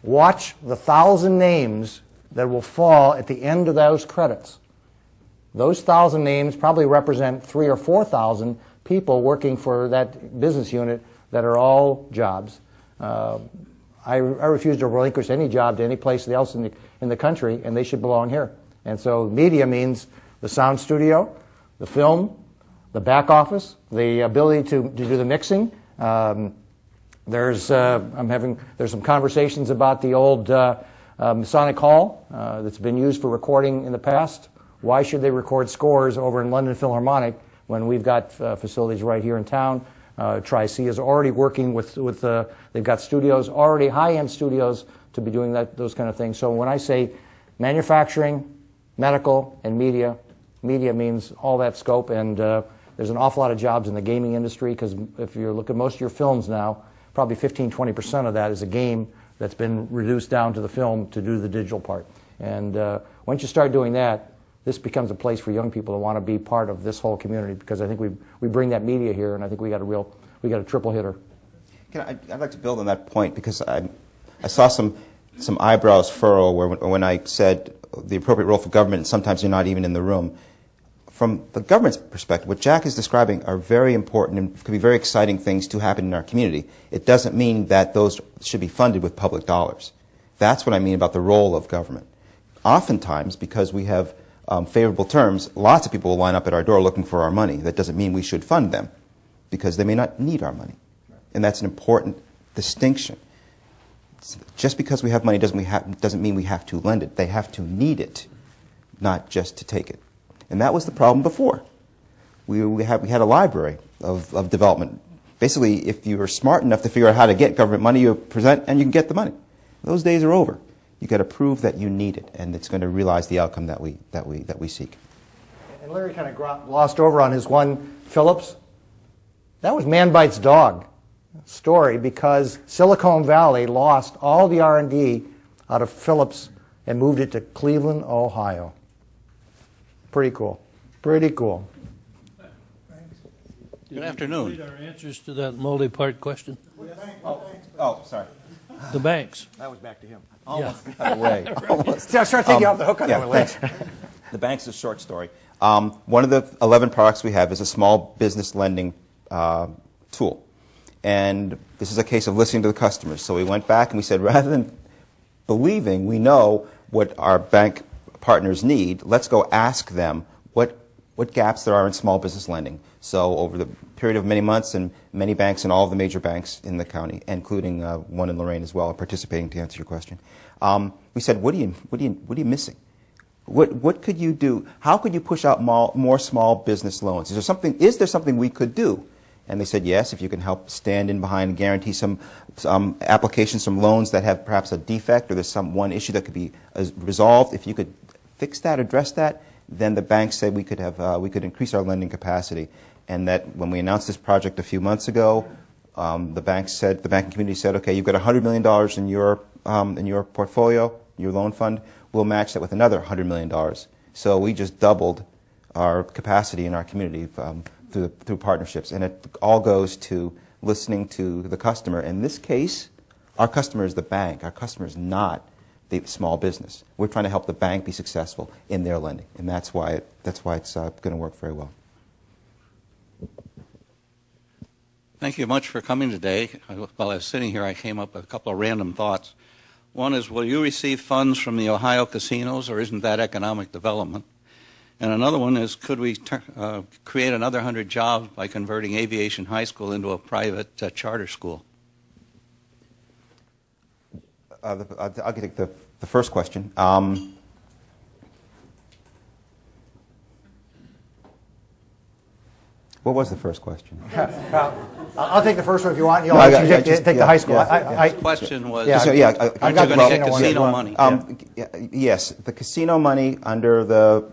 watch the 1,000 names that will fall at the end of those credits. Those 1,000 names probably represent 3,000 or 4,000 people working for that business unit that are all jobs. I refuse to relinquish any job to any place else in the country, and they should belong here. And so media means the sound studio, the film, the back office, the ability to do the mixing. There's some conversations about the old Masonic Hall that's been used for recording in the past. Why should they record scores over in London Philharmonic when we've got facilities right here in town? Tri-C is already working with they've got studios, already high-end studios to be doing those kind of things. So when I say manufacturing, medical, and media means all that scope, and there's an awful lot of jobs in the gaming industry because if you look at most of your films now, probably 15-20% of that is a game that's been reduced down to the film to do the digital part. And once you start doing that, this becomes a place for young people to want to be part of this whole community because I think we bring that media here, and I think we got a triple hitter. I'd like to build on that point because I saw some eyebrows furrow when I said the appropriate role for government, and sometimes you're not even in the room. From the government's perspective, what Jack is describing are very important and could be very exciting things to happen in our community. It doesn't mean that those should be funded with public dollars. That's what I mean about the role of government. Oftentimes, because we have favorable terms, lots of people will line up at our door looking for our money. That doesn't mean we should fund them, because they may not need our money. And that's an important distinction. Just because we have money doesn't mean we have to lend it. They have to need it, not just to take it. And that was the problem before. We had a library of development. Basically, if you were smart enough to figure out how to get government money, you present and you can get the money. Those days are over. You've got to prove that you need it, and it's going to realize the outcome that we seek. And Larry kind of glossed over on his one Phillips. That was Man Bites Dog story, because Silicon Valley lost all the R&D out of Phillips and moved it to Cleveland, Ohio. Pretty cool. Pretty cool. Good afternoon. Read our answers to that multi-part question. Oh, sorry. The banks. That was back to him. Way. Start taking you off the hook on that one, Lance. The bank's a short story. One of the 11 products we have is a small business lending tool. And this is a case of listening to the customers. So we went back and we said, rather than believing we know what our bank partners need, let's go ask them what gaps there are in small business lending. So over the period of many months, and many banks and all of the major banks in the county, including one in Lorraine as well, are participating to answer your question. We said, what are you missing? What could you do? How could you push out more small business loans? Is there something we could do? And they said, yes, if you can help stand in behind and guarantee some applications, some loans that have perhaps a defect, or there's one issue that could be resolved. If you could fix that, address that, then the bank said we could increase our lending capacity. And that when we announced this project a few months ago, the banking community said, okay, you've got $100 million in your portfolio, your loan fund. We'll match that with another $100 million. So we just doubled our capacity in our community through partnerships. And it all goes to listening to the customer. In this case, our customer is the bank. Our customer is not the small business. We're trying to help the bank be successful in their lending. And that's why it's going to work very well. Thank you much for coming today. While I was sitting here, I came up with a couple of random thoughts. One is, will you receive funds from the Ohio casinos, or isn't that economic development? And another one is, could we create another 100 jobs by converting Aviation High School into a private charter school? I'll take the first question. What was the first question? I'll take the first one if you want. You'll take the high school. The question was, Yeah. So, are you going to get casino money? Yes, the casino money under the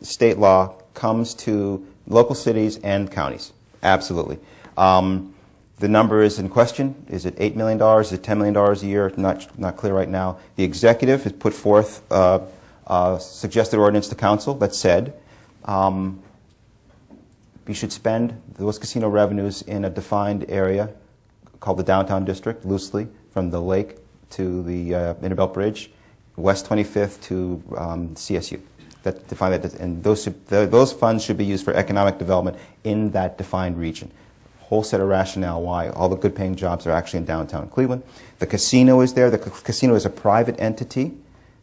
state law comes to local cities and counties. Absolutely. The number is in question. Is it $8 million? Is it $10 million a year? Not clear right now. The executive has put forth a suggested ordinance to council that said we should spend those casino revenues in a defined area called the downtown district, loosely, from the lake to the Innerbelt Bridge, West 25th to CSU. And those funds should be used for economic development in that defined region. Whole set of rationale why all the good-paying jobs are actually in downtown Cleveland. The casino is there. The casino is a private entity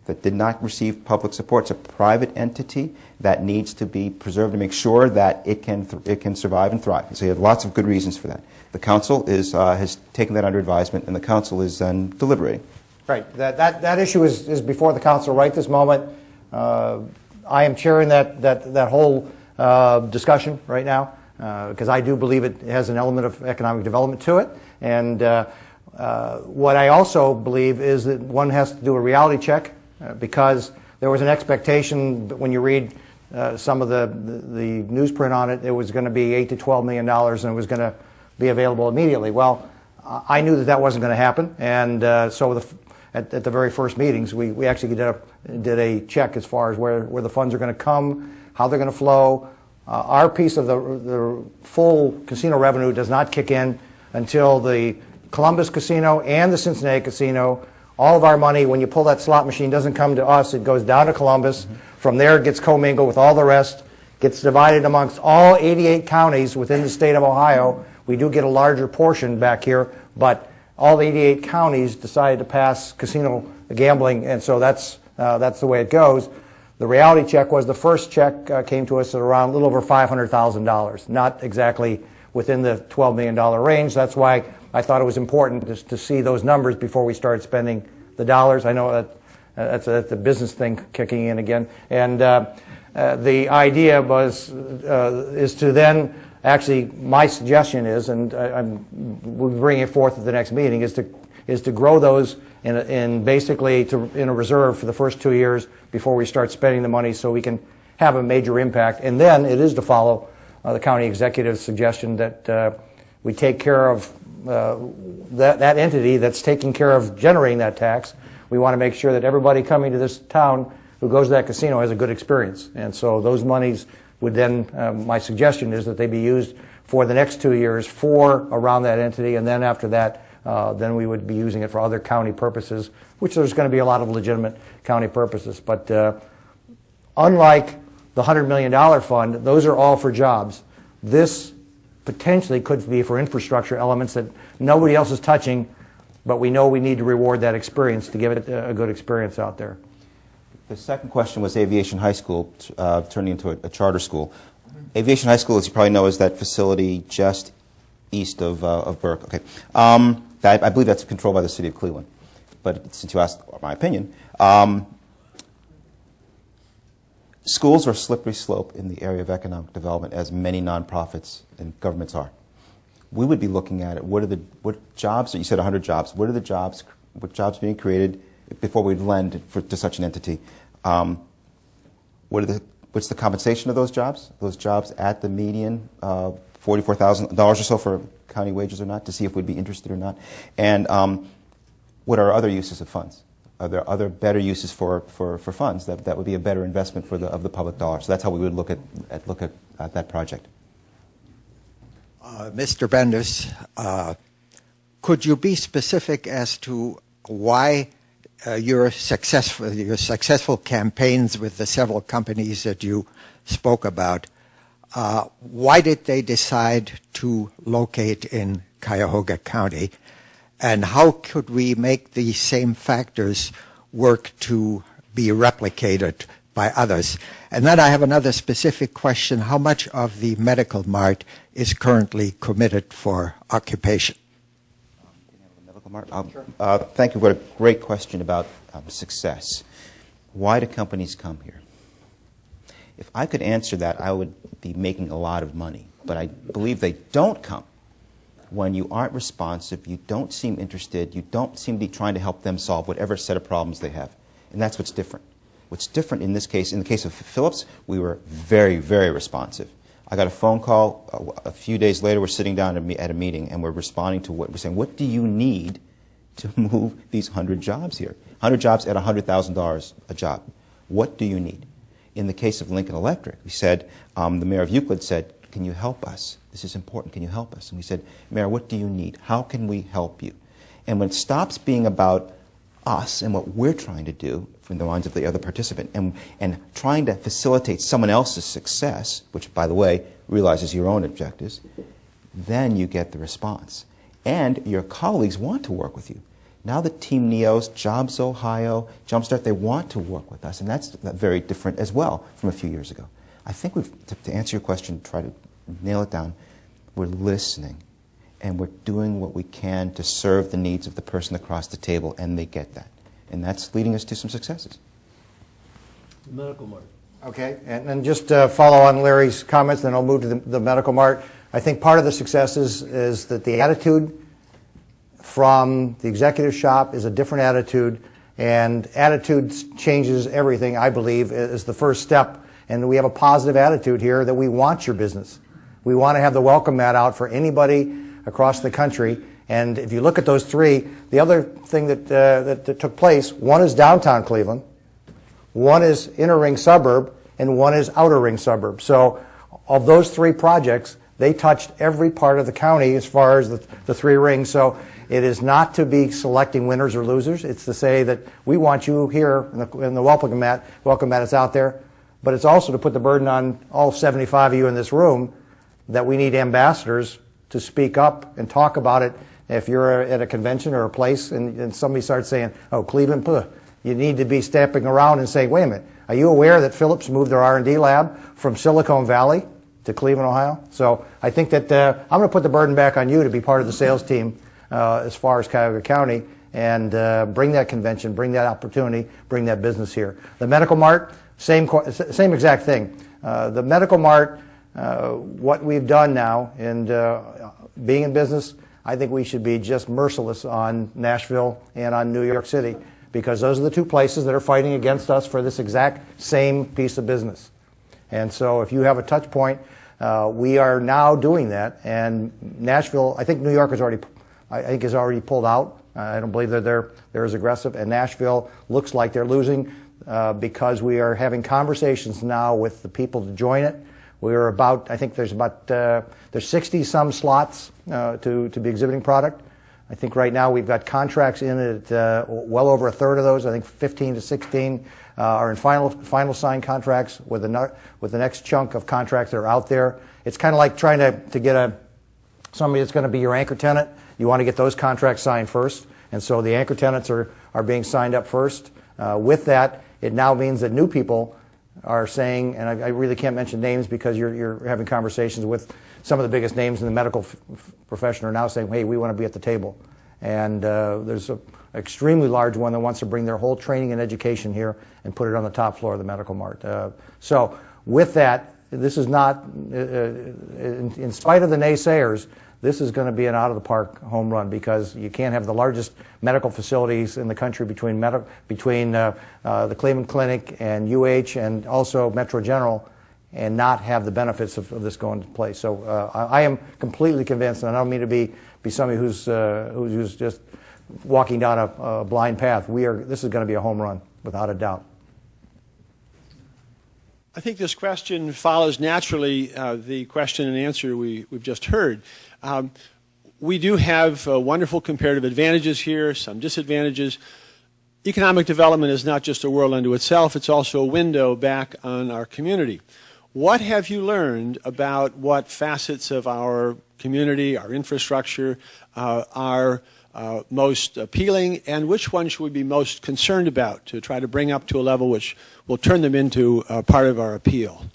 that did not receive public support. It's a private entity that needs to be preserved to make sure that it can survive and thrive. So you have lots of good reasons for that. The council has taken that under advisement, and the council is deliberating. Right. That issue is before the council right this moment. I am chairing that whole discussion right now because I do believe it has an element of economic development to it. And what I also believe is that one has to do a reality check because there was an expectation when you read some of the newsprint on it, it was going to be $8 to $12 million and it was going to be available immediately. Well, I knew that wasn't going to happen, and so at the very first meetings, we actually did a check as far as where the funds are going to come, how they're going to flow. Our piece of the full casino revenue does not kick in until the Columbus Casino and the Cincinnati Casino. All of our money, when you pull that slot machine, doesn't come to us. It goes down to Columbus. Mm-hmm. From there, it gets commingled with all the rest, gets divided amongst all 88 counties within the state of Ohio. We do get a larger portion back here, but all the 88 counties decided to pass casino gambling, and so that's the way it goes. The reality check was the first check came to us at around a little over $500,000, not exactly within the $12 million range. That's why I thought it was important to see those numbers before we started spending the dollars. I know that's a business thing kicking in again. And the idea is to then, actually, my suggestion is, and we'll be bringing it forth at the next meeting, is to grow those in basically in a reserve for the first 2 years before we start spending the money, so we can have a major impact. And then it is to follow the county executive's suggestion that we take care of that entity that's taking care of generating that tax. We want to make sure that everybody coming to this town who goes to that casino has a good experience. And so those monies would then, my suggestion is that they be used for the next 2 years around that entity, and then after that, then we would be using it for other county purposes, which there's going to be a lot of legitimate county purposes. But unlike the $100 million fund, those are all for jobs. This potentially could be for infrastructure elements that nobody else is touching, but we know we need to reward that experience to give it a good experience out there. The second question was Aviation High School turning into a charter school. Aviation High School, as you probably know, is that facility just east of Burke. Okay, I believe that's controlled by the city of Cleveland. But since you asked my opinion, schools are a slippery slope in the area of economic development, as many nonprofits and governments are. We would be looking at it. What jobs? You said 100 jobs. What are the jobs? What jobs being created before we'd lend to such an entity? What's the compensation of those jobs? Those jobs at the median, $44,000 or so for county wages or not, to see if we'd be interested or not. And what are other uses of funds? Are there other better uses for funds that would be a better investment of the public dollar? So that's how we would look at that project. Mr. Benders, could you be specific as to why your successful campaigns with the several companies that you spoke about, why did they decide to locate in Cuyahoga County, and how could we make these same factors work to be replicated by others? And then I have another specific question. How much of the medical mart is currently committed for occupation? Thank you. What a great question about success. Why do companies come here? If I could answer that, I would be making a lot of money. But I believe they don't come when you aren't responsive, you don't seem interested, you don't seem to be trying to help them solve whatever set of problems they have. And that's what's different. What's different in this case, in the case of Phillips, we were very, very responsive. I got a phone call a few days later. We're sitting down at a meeting, and we're responding to what we're saying. What do you need to move these 100 jobs here? 100 jobs at $100,000 a job. What do you need? In the case of Lincoln Electric, we said, the mayor of Euclid said, can you help us? This is important. Can you help us? And we said, Mayor, what do you need? How can we help you? And when it stops being about us and what we're trying to do from the minds of the other participant and trying to facilitate someone else's success, which, by the way, realizes your own objectives, then you get the response. And your colleagues want to work with you. Now that Team NEOS, Jobs Ohio, Jumpstart, they want to work with us, and that's very different as well from a few years ago. I think to answer your question, try to nail it down, we're listening, and we're doing what we can to serve the needs of the person across the table, and they get that. And that's leading us to some successes. The medical mart. Okay, and then just follow on Larry's comments, then I'll move to the medical mart. I think part of the success is that the attitude from the executive shop is a different attitude, and attitude changes everything, I believe, is the first step. And we have a positive attitude here that we want your business. We want to have the welcome mat out for anybody across the country. And if you look at those three, the other thing that took place, one is downtown Cleveland, one is inner ring suburb, and one is outer ring suburb. So of those three projects, they touched every part of the county as far as the three rings. So it is not to be selecting winners or losers. It's to say that we want you here in the welcome mat that's out there. But it's also to put the burden on all 75 of you in this room that we need ambassadors to speak up and talk about it if you're at a convention or a place and somebody starts saying, oh, Cleveland, you need to be stepping around and saying, wait a minute, are you aware that Philips moved their R&D lab from Silicon Valley to Cleveland, Ohio? So I think that I'm going to put the burden back on you to be part of the sales team as far as Cuyahoga County and bring that convention, bring that opportunity, bring that business here. The Medical Mart, same exact thing. The Medical Mart, what we've done now, and being in business, I think we should be just merciless on Nashville and on New York City, because those are the two places that are fighting against us for this exact same piece of business. And so if you have a touch point, we are now doing that. And Nashville, I think New York is already pulled out. I don't believe that they're as aggressive. And Nashville looks like they're losing because we are having conversations now with the people to join it. We're about, I think there's 60 some slots to be exhibiting product. I think right now we've got contracts in it, well over a third of those. I think 15 to 16 are in final signed contracts with the next chunk of contracts that are out there. It's kind of like trying to get somebody that's going to be your anchor tenant. You want to get those contracts signed first, and so the anchor tenants are being signed up first. With that, it now means that new people are saying, and I really can't mention names because you're having conversations with some of the biggest names in the medical profession are now saying, hey, we want to be at the table. And there's an extremely large one that wants to bring their whole training and education here and put it on the top floor of the Medical Mart. So with that, this is not, in spite of the naysayers, this is going to be an out-of-the-park home run, because you can't have the largest medical facilities in the country between the Cleveland Clinic and UH and also Metro General and not have the benefits of this going into place. So I am completely convinced, and I don't mean to be somebody who's just walking down a blind path. This is going to be a home run, without a doubt. I think this question follows naturally the question and answer we've just heard. We do have wonderful comparative advantages here, some disadvantages. Economic development is not just a world unto itself, it's also a window back on our community. What have you learned about what facets of our community, our infrastructure, are most appealing, and which ones should we be most concerned about to try to bring up to a level which will turn them into part of our appeal?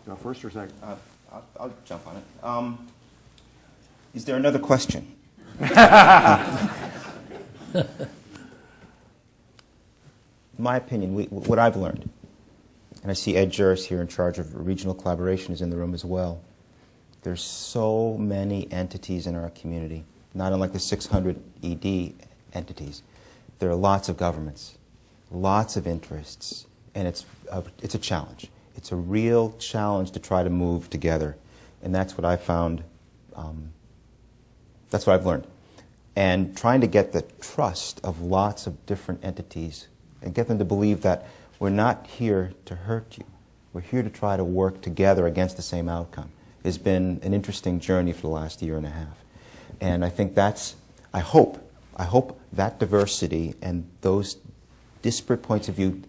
Go first or second? I'll jump on it. Is there another question? My opinion, what I've learned, and I see Ed Juris here in charge of regional collaboration is in the room as well. There's so many entities in our community, not unlike the 600 ED entities. There are lots of governments, lots of interests, and it's a challenge. It's a real challenge to try to move together, and that's what I found. That's what I've learned, and trying to get the trust of lots of different entities and get them to believe that we're not here to hurt you. We're here to try to work together against the same outcome. Has been an interesting journey for the last year and a half, and I think I hope that diversity and those disparate points of view,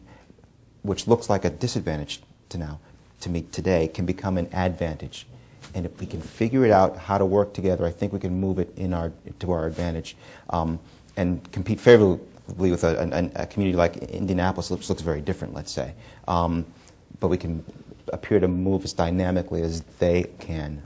which looks like a disadvantage to me today, can become an advantage. And if we can figure it out how to work together, I think we can move it to our advantage and compete favorably with a community like Indianapolis, which looks very different, let's say. But we can appear to move as dynamically as they can.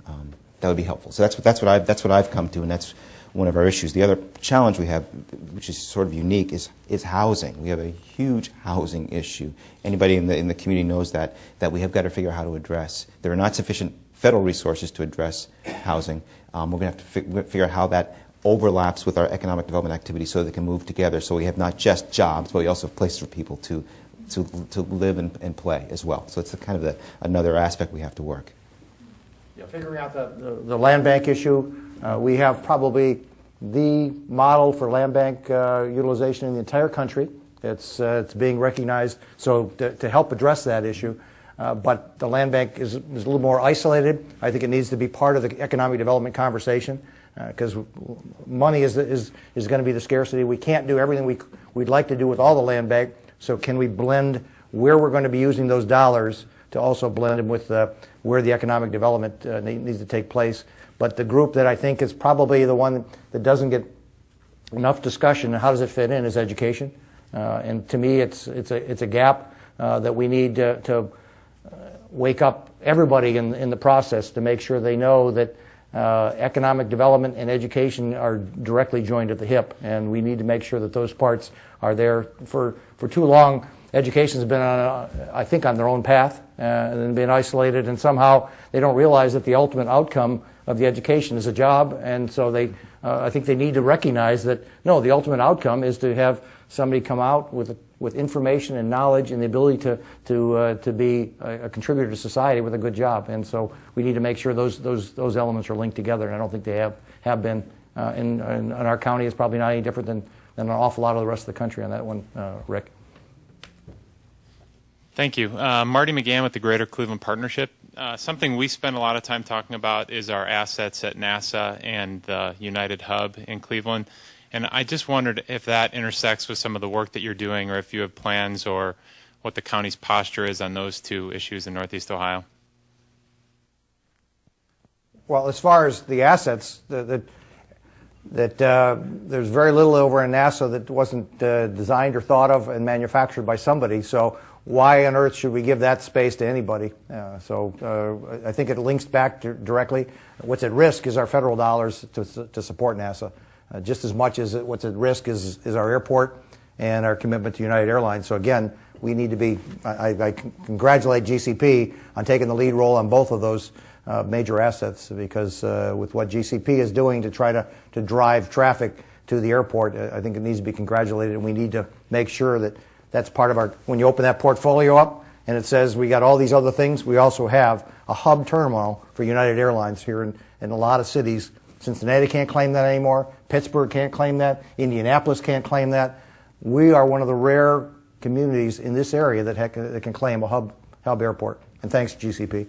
That would be helpful. So that's what I've come to, and that's one of our issues. The other challenge we have, which is sort of unique, is housing. We have a huge housing issue. Anybody in the community knows that we have got to figure out how to address. There are not sufficient federal resources to address housing. We're going to have to figure out how that overlaps with our economic development activity so that they can move together. So we have not just jobs, but we also have places for people to live and play as well. So it's kind of another aspect we have to work. Yeah, figuring out the land bank issue. We have probably the model for land bank utilization in the entire country. It's being recognized. So to help address that issue, but the land bank is a little more isolated. I think it needs to be part of the economic development conversation because money is going to be the scarcity. We can't do everything we'd like to do with all the land bank. So can we blend where we're going to be using those dollars to also blend in with where the economic development needs to take place. But the group that I think is probably the one that doesn't get enough discussion, and how does it fit in, is education. And to me, it's a gap that we need to wake up everybody in the process to make sure they know that economic development and education are directly joined at the hip, and we need to make sure that those parts are there. For too long, education's been on their own path and been isolated, and somehow they don't realize that the ultimate outcome of the education is a job, and so I think they need to recognize that no, the ultimate outcome is to have somebody come out with information and knowledge and the ability to be a contributor to society with a good job. And so we need to make sure those elements are linked together, and I don't think they have been. In our county, it's probably not any different than an awful lot of the rest of the country on that one, Rick. Thank you. Marty McGann with the Greater Cleveland Partnership. Something we spend a lot of time talking about is our assets at NASA and the United Hub in Cleveland. And I just wondered if that intersects with some of the work that you're doing, or if you have plans, or what the county's posture is on those two issues in Northeast Ohio. Well, as far as the assets, there's very little over in NASA that wasn't designed or thought of and manufactured by somebody. So why on earth should we give that space to anybody? I think it links back directly. What's at risk is our federal dollars to support NASA. Just as much as what's at risk is our airport and our commitment to United Airlines. So again, we need to be, I congratulate GCP on taking the lead role on both of those major assets, because with what GCP is doing to try to drive traffic to the airport, I think it needs to be congratulated, and we need to make sure that that's part of our, when you open that portfolio up and it says we got all these other things, we also have a hub terminal for United Airlines here in a lot of cities. Cincinnati can't claim that anymore. Pittsburgh can't claim that. Indianapolis can't claim that. We are one of the rare communities in this area that can claim a hub airport. And thanks, GCP.